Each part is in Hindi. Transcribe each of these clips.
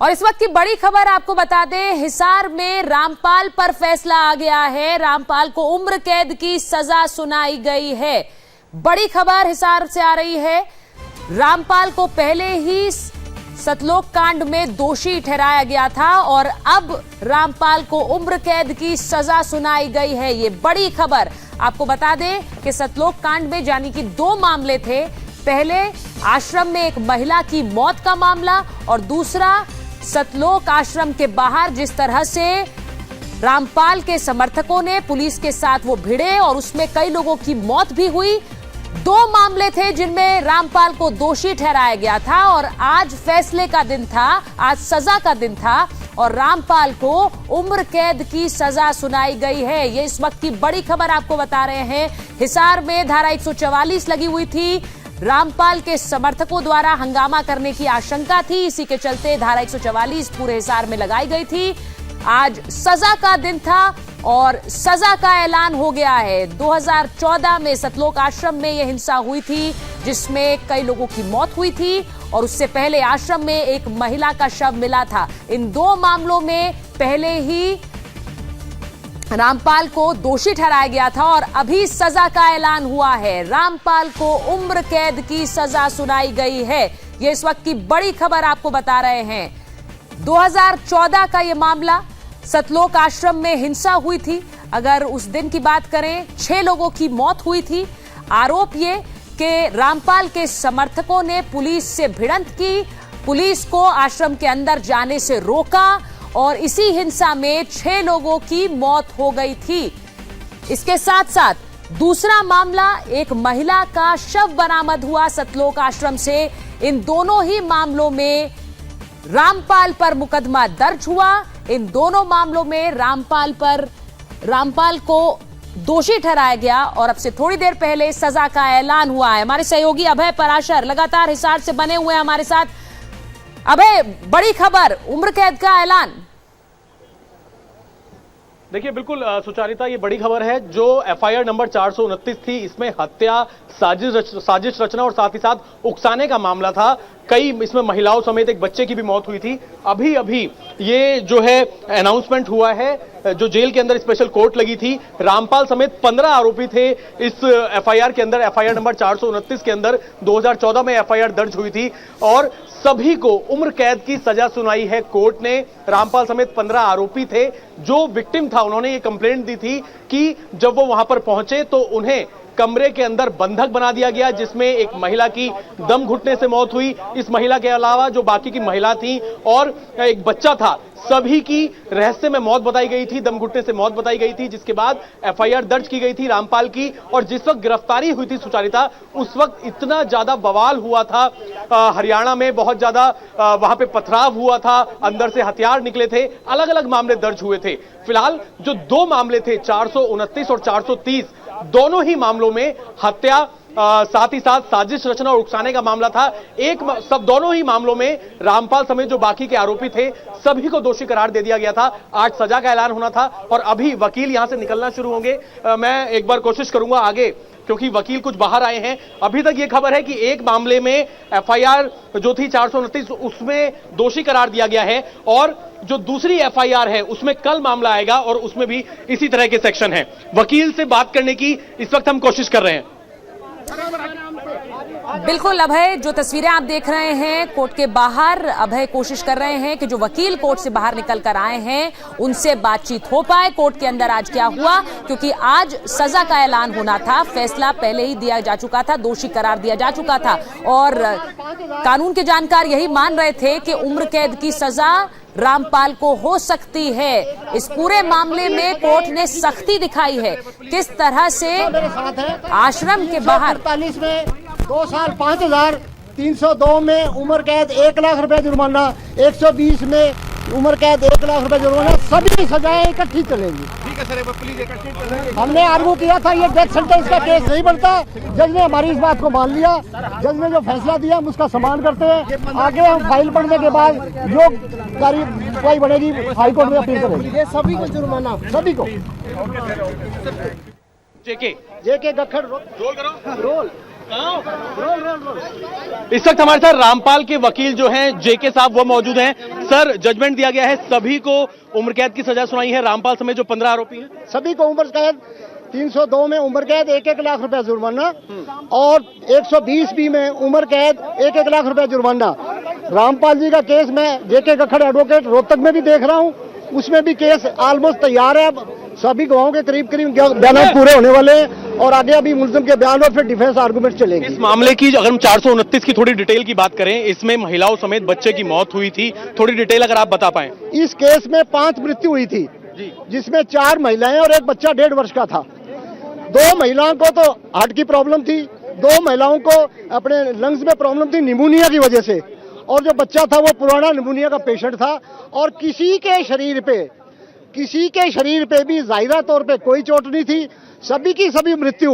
और इस वक्त की बड़ी खबर आपको बता दें, हिसार में रामपाल पर फैसला आ गया है। रामपाल को उम्र कैद की सजा सुनाई गई है। बड़ी खबर हिसार से आ रही है। रामपाल को पहले ही सतलोक कांड में दोषी ठहराया गया था और अब रामपाल को उम्र कैद की सजा सुनाई गई है। ये बड़ी खबर आपको बता दें कि सतलोक कांड में यानी कि 2 मामले थे। पहले आश्रम में एक महिला की मौत का मामला और दूसरा सतलोक आश्रम के बाहर जिस तरह से रामपाल के समर्थकों ने पुलिस के साथ वो भिड़े और उसमें कई लोगों की मौत भी हुई। 2 मामले थे जिनमें रामपाल को दोषी ठहराया गया था और आज फैसले का दिन था, आज सजा का दिन था और रामपाल को उम्र कैद की सजा सुनाई गई है। ये इस वक्त की बड़ी खबर आपको बता रहे हैं। हिसार में धारा 144 लगी हुई थी। रामपाल के समर्थकों द्वारा हंगामा करने की आशंका थी, इसी के चलते धारा 144 पूरे हिसार में लगाई गई थी। आज सजा का दिन था और सजा का ऐलान हो गया है। 2014 में सतलोक आश्रम में यह हिंसा हुई थी जिसमें कई लोगों की मौत हुई थी और उससे पहले आश्रम में एक महिला का शव मिला था। इन 2 मामलों में पहले ही रामपाल को दोषी ठहराया गया था और अभी सजा का ऐलान हुआ है। रामपाल को उम्र कैद की सजा सुनाई गई है। यह इस वक्त की बड़ी खबर आपको बता रहे हैं। 2014 का यह मामला सतलोक आश्रम में हिंसा हुई थी। अगर उस दिन की बात करें 6 लोगों की मौत हुई थी। आरोप ये कि रामपाल के समर्थकों ने पुलिस से भिड़ंत की, पुलिस को आश्रम के अंदर जाने से रोका और इसी हिंसा में 6 लोगों की मौत हो गई थी। इसके साथ साथ दूसरा मामला, एक महिला का शव बरामद हुआ सतलोक आश्रम से। इन दोनों ही मामलों में रामपाल पर मुकदमा दर्ज हुआ। इन दोनों मामलों में रामपाल को दोषी ठहराया गया और अब से थोड़ी देर पहले सजा का ऐलान हुआ है। हमारे सहयोगी अभय पराशर लगातार हिसार से बने हुए हैं हमारे साथ। अभय, बड़ी खबर, उम्र कैद का ऐलान। देखिए बिल्कुल सुचारिता, ये बड़ी खबर है। जो एफआईआर नंबर 429 थी, इसमें हत्या, साजिश रचना और साथ ही साथ उकसाने का मामला था। कई इसमें महिलाओं समेत एक बच्चे की भी मौत हुई थी। अभी अभी ये जो है अनाउंसमेंट हुआ है, जो जेल के अंदर स्पेशल कोर्ट लगी थी, रामपाल समेत 15 आरोपी थे इस एफआईआर के अंदर। एफआईआर नंबर 429 के अंदर 2014 में एफआईआर दर्ज हुई थी और सभी को उम्र कैद की सजा सुनाई है कोर्ट ने। रामपाल समेत 15 आरोपी थे। जो विक्टिम था, उन्होंने ये कंप्लेंट दी थी कि जब वो वहां पर पहुंचे तो उन्हें कमरे के अंदर बंधक बना दिया गया, जिसमें एक महिला की दम घुटने से मौत हुई। इस महिला के अलावा जो बाकी की महिला थी और एक बच्चा था, सभी की रहस्य में मौत बताई गई थी, दम घुटने से मौत बताई गई थी। जिसके बाद एफआईआर दर्ज की गई थी रामपाल की और जिस वक्त गिरफ्तारी हुई थी सुचारिता, उस वक्त इतना ज्यादा बवाल हुआ था हरियाणा में, बहुत ज्यादा वहां पे पथराव हुआ था, अंदर से हथियार निकले थे, अलग अलग मामले दर्ज हुए थे। फिलहाल जो 2 मामले थे 429 और 430, दोनों ही मामलों में हत्या, साथ ही साथ साजिश रचना और उकसाने का मामला था। दोनों ही मामलों में रामपाल समेत जो बाकी के आरोपी थे, सभी को दोषी करार दे दिया गया था। आज सजा का ऐलान होना था और अभी वकील यहां से निकलना शुरू होंगे। मैं एक बार कोशिश करूंगा आगे, क्योंकि वकील कुछ बाहर आए हैं। अभी तक यह खबर है कि एक मामले में एफआईआर जो थी 429, उसमें दोषी करार दिया गया है और जो दूसरी एफआईआर है उसमें कल मामला आएगा और उसमें भी इसी तरह के सेक्शन हैं। वकील से बात करने की इस वक्त हम कोशिश कर रहे हैं। बिल्कुल अभय, जो तस्वीरें आप देख रहे हैं कोर्ट के बाहर, अभय कोशिश कर रहे हैं कि जो वकील कोर्ट से बाहर निकल कर आए हैं उनसे बातचीत हो पाए। कोर्ट के अंदर आज क्या हुआ, क्योंकि आज सजा का ऐलान होना था। फैसला पहले ही दिया जा चुका था, दोषी करार दिया जा चुका था और कानून के जानकार यही मान रहे थे कि उम्र कैद की सजा रामपाल को हो सकती है। इस पूरे मामले में कोर्ट ने सख्ती दिखाई है। किस तरह से आश्रम के बाहर 48 में 2 साल 5,000, 302 में उम्र कैद 1 लाख रुपए जुर्माना, 120 में उम्र कैद 1 लाख रुपए जुर्माना, सभी सजाएं इकट्ठी चलेंगी। ठीक है सर, प्लीज इकट्ठी चलेंगी। हमने आर्गू किया था ये डेथ सेंटेंस का केस नहीं बनता। जज ने हमारी इस बात को मान लिया। जज ने जो फैसला दिया हम उसका सम्मान करते हैं। आगे हम फाइल पढ़ने के बाद जो कार्रवाई बनेगी हाईकोर्ट में अपील करेंगे। ये सभी को जुर्माना, सभी को। जेके गखड़ रोल करो, रोल। इस वक्त हमारे साथ रामपाल के वकील जो हैं जेके साहब वो मौजूद हैं। सर, जजमेंट दिया गया है, सभी को उम्र कैद की सजा सुनाई है, रामपाल समेत जो 15 आरोपी हैं सभी को उम्र कैद, 302 में उम्र कैद 1-1 लाख रुपया जुर्माना और 120 बी में उम्र कैद 1-1 लाख रुपया जुर्माना। रामपाल जी का केस मैं जेके कक्खड़ एडवोकेट रोहतक में भी देख रहा हूँ, उसमें भी केस ऑलमोस्ट तैयार है। सभी गवाहों के करीब बयान पूरे होने वाले हैं और आगे अभी मुल्जिम के बयान और फिर डिफेंस आर्गुमेंट चलेगी। इस मामले की अगर हम 429 की थोड़ी डिटेल की बात करें, इसमें महिलाओं समेत बच्चे की मौत हुई थी, थोड़ी डिटेल अगर आप बता पाएं। इस केस में 5 मृत्यु हुई थी, जिसमें 4 महिलाएं और एक बच्चा 1.5 वर्ष का था। 2 महिलाओं को तो हार्ट की प्रॉब्लम थी, 2 महिलाओं को अपने लंग्स में प्रॉब्लम थी निमोनिया की वजह से, और जो बच्चा था वो पुराना निमोनिया का पेशेंट था। और किसी के शरीर पे भी जाहिरा तौर पे कोई चोट नहीं थी। सभी की सभी मृत्यु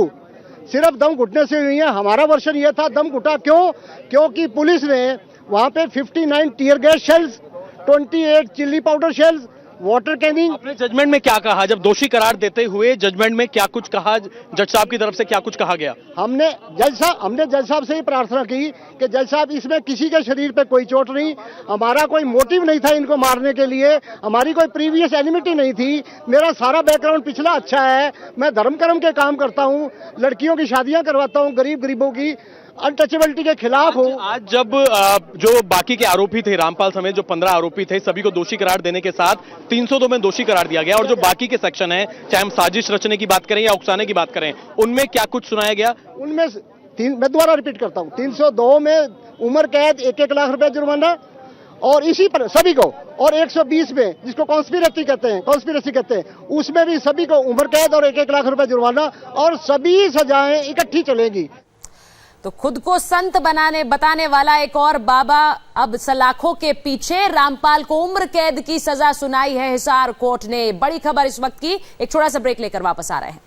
सिर्फ दम घुटने से हुई है। हमारा वर्षन ये था दम घुटा क्यों, क्योंकि पुलिस ने वहां पे 59 tear gas shells, 28 chilli powder shells, water Canning. अपने जजमेंट में क्या कहा जब दोषी करार देते हुए, जजमेंट में क्या कुछ कहा, जज साहब की तरफ से क्या कुछ कहा गया? हमने जज साहब से ही प्रार्थना की कि जज साहब इसमें किसी के शरीर पे कोई चोट नहीं, हमारा कोई मोटिव नहीं था इनको मारने के लिए, हमारी कोई प्रीवियस एनिमिटी नहीं थी, मेरा सारा बैकग्राउंड पिछला अच्छा है, मैं धर्म कर्म के काम करता हूँ, लड़कियों की शादियां करवाता हूँ, गरीबों की अनटचेबिलिटी के खिलाफ हूँ। आज जब जो बाकी के आरोपी थे, रामपाल समेत जो 15 आरोपी थे, सभी को दोषी करार देने के साथ 302 में दोषी करार दिया गया, और जो बाकी के सेक्शन है, चाहे हम साजिश रचने की बात करें या उकसाने की बात करें, उनमें क्या कुछ सुनाया गया? उनमें मैं दोबारा रिपीट करता हूँ, 302 में उम्र कैद 1-1 लाख रुपए जुर्माना और इसी पर सभी को, और 120 में जिसको कॉन्स्पिरेसी कहते हैं उसमें भी सभी को उम्र कैद और 1-1 लाख रुपए जुर्माना, और सभी सजाएं इकट्ठी चलेगी। तो खुद को संत बताने वाला एक और बाबा अब सलाखों के पीछे। रामपाल को उम्र कैद की सजा सुनाई है हिसार कोर्ट ने। बड़ी खबर इस वक्त की, एक छोटा सा ब्रेक लेकर वापस आ रहे हैं।